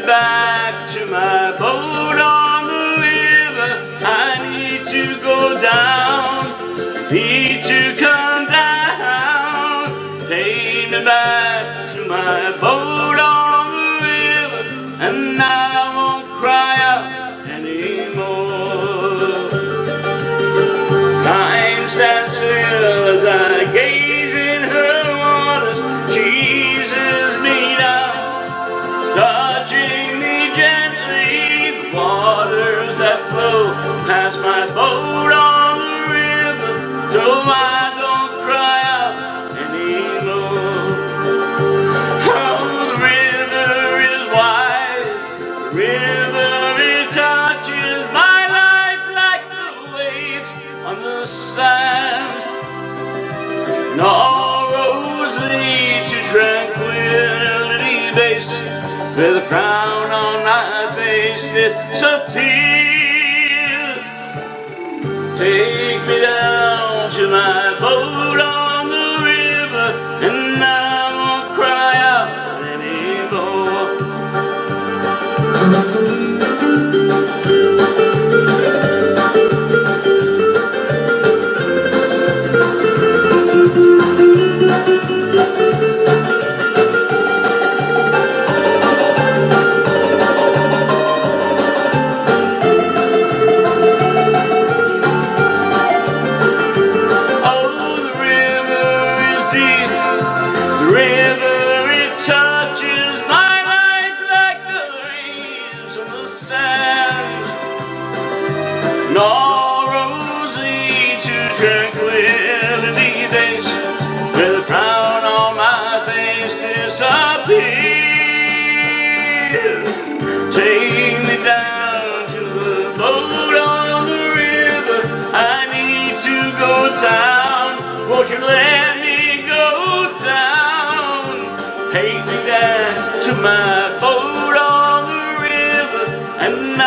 Back to my boat on the river. I need to go down, need to come down. Take me back to my boat on the river, and I won't cry out anymore. Time stands still as I gaze in her waters. Jesus me down, touching me gently, the waters that flow past my boat on the river, so I don't cry out anymore. Oh, the river is wise, the river, it touches my life like the waves on the sand, and all roads lead to tranquility base, where the frown on my face disappears. Take me down to my boat on the river, and I won't cry out anymore. The river, it touches my life like the waves on the sand, and all roads lead to tranquility base, where the frown on my face disappears. Take me down to the boat on the river. I need to go down. Won't you let me go down? Take me down to my boat on the river, and